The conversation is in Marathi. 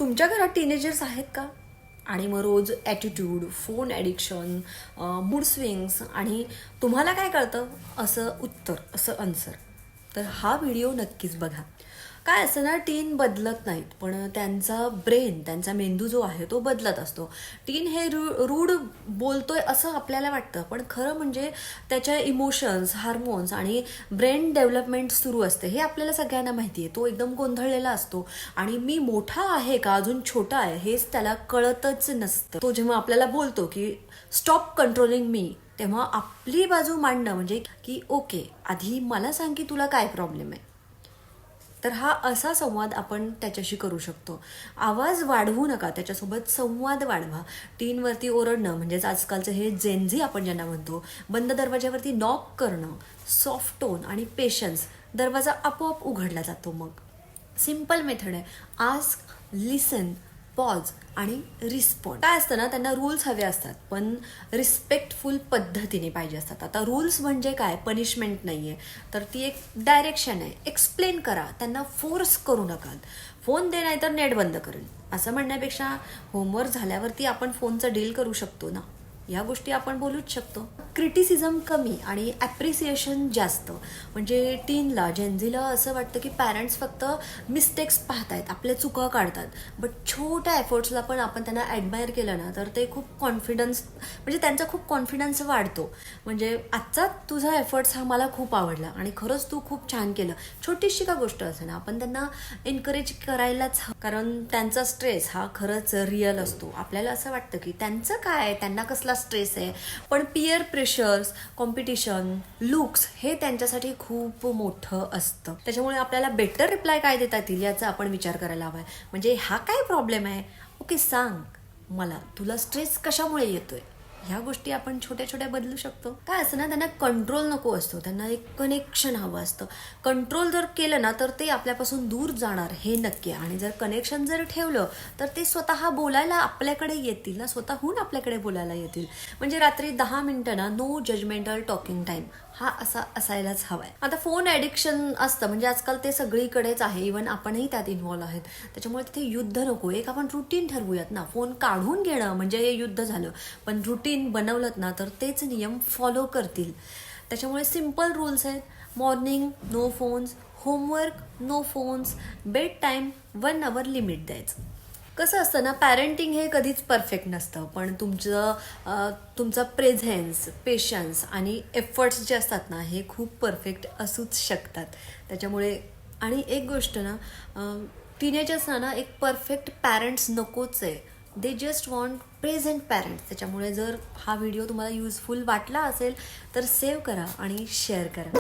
तुमच्या घरात टीनेजर्स आहेत का? आणि मग रोज attitude, phone addiction, mood swings आणि तुम्हाला काय कळतं असं उत्तर, असं आन्सर. तर हा व्हिडिओ नक्कीच बघा. काय असतं ना, टीन बदलत नाहीत, पण त्यांचा ब्रेन, त्यांचा मेंदू जो आहे तो बदलत असतो. टीन हे रूढ बोलतोय असं आपल्याला वाटतं, पण खरं म्हणजे त्याच्या इमोशन्स, हार्मोन्स आणि ब्रेन डेव्हलपमेंट सुरू असते. हे आपल्याला सगळ्यांना माहिती आहे. तो एकदम गोंधळलेला असतो आणि मी मोठा आहे का अजून छोटा आहे हेच त्याला कळतच नसतं. तो जेव्हा आपल्याला बोलतो की स्टॉप कंट्रोलिंग मी, तेव्हा आपली बाजू मांडणं म्हणजे की ओके, आधी मला सांग की तुला काय प्रॉब्लेम आहे. तर हा असा संवाद आपण त्याच्याशी करू शकतो. आवाज वाढवू नका, त्याच्यासोबत संवाद वाढवा. टीनवरती ओरडणं म्हणजेच आजकालचं हे जेनझी आपण ज्यांना म्हणतो, बंद दरवाज्यावरती नॉक करणं, सॉफ्ट टोन आणि पेशन्स, दरवाजा आपोआप उघडला जातो. मग सिम्पल मेथड आहे. आस्क, लिसन, पॉज आणि रिस्पॉन्ड. काय असतं ना, त्यांना रूल्स हवे असतात, पण रिस्पेक्टफुल पद्धतीने पाहिजे असतात. आता रूल्स म्हणजे काय, पनिशमेंट नाही आहे, तर ती एक डायरेक्शन आहे. एक्सप्लेन करा, त्यांना फोर्स करू नका. फोन दे नाही तर नेट बंद करेन असं म्हणण्यापेक्षा होमवर्क झाल्यावरती आपण फोनचं डील करू शकतो ना, या गोष्टी आपण बोलूच शकतो. क्रिटिसिझम कमी आणि ॲप्रिसिएशन जास्त. म्हणजे टीनला, जेनझीला असं वाटतं की पॅरेंट्स फक्त मिस्टेक्स पाहतायत, आपल्या चुका काढतात. बट छोट्या एफर्ट्सला पण आपण त्यांना ॲडमायर केलं ना, तर ते खूप कॉन्फिडन्स, म्हणजे त्यांचा खूप कॉन्फिडन्स वाढतो. म्हणजे आजचा तुझा एफर्ट्स हा मला खूप आवडला आणि खरंच तू खूप छान केलं. छोटीशी का गोष्ट असे ना, आपण त्यांना एनकरेज करायलाच कारण त्यांचा स्ट्रेस हा खरंच रिअल असतो. आपल्याला असं वाटतं की त्यांचं काय, त्यांना कसला स्ट्रेस आहे, पण पियर प्रेशर्स, कॉम्पिटिशन, लुक्स हे त्यांच्यासाठी खूप मोठं असतं. त्याच्यामुळे आपल्याला बेटर रिप्लाय काय देता येतील याचा आपण विचार करायला हवा आहे. म्हणजे हा काय प्रॉब्लेम आहे, ओके सांग मला, तुला स्ट्रेस कशामुळे येतोय. ह्या गोष्टी आपण छोट्या छोट्या बदलू शकतो. काय असतं ना, त्यांना कंट्रोल नको असतो, त्यांना एक कनेक्शन हवं असतं. कंट्रोल जर केलं ना तर ते आपल्यापासून दूर जाणार हे नक्की आहे. आणि जर कनेक्शन जर ठेवलं तर ते स्वतः बोलायला आपल्याकडे येतील ना, स्वतःहून आपल्याकडे बोलायला येतील. म्हणजे रात्री 10 मिनिटं ना, नो जजमेंटल टॉकिंग टाईम हा असा असायलाच हवाय. आता फोन ॲडिक्शन असतं म्हणजे आजकाल ते सगळीकडेच आहे, इव्हन आपणही त्यात इन्व्हॉल्व आहेत. त्याच्यामुळे तिथे युद्ध नको, एक आपण रुटीन ठरवूयात ना. फोन काढून घेणं म्हणजे हे युद्ध झालं, पण रुटीन बनवलं ना तर तेच नियम फॉलो करतील. त्याच्यामुळे सिम्पल रूल्स आहेत. Morning no phones, homework no phones, bed time 1 hour limit द्यायचं. कसं असतं ना, पॅरेंटिंग हे कधीच परफेक्ट नसतं, पण तुमचा प्रेझेन्स, पेशन्स आणि एफर्ट्स जे असतात ना, हे खूप परफेक्ट असूच शकतात. त्याच्यामुळे आणि एक गोष्ट ना, टीनेजर्सना ना एक परफेक्ट पॅरेंट्स नकोच आहे. They just want present parents. त्याच्यामुळे जर हा व्हिडिओ तुम्हाला युजफुल वाटला असेल तर सेव्ह करा आणि शेअर करा.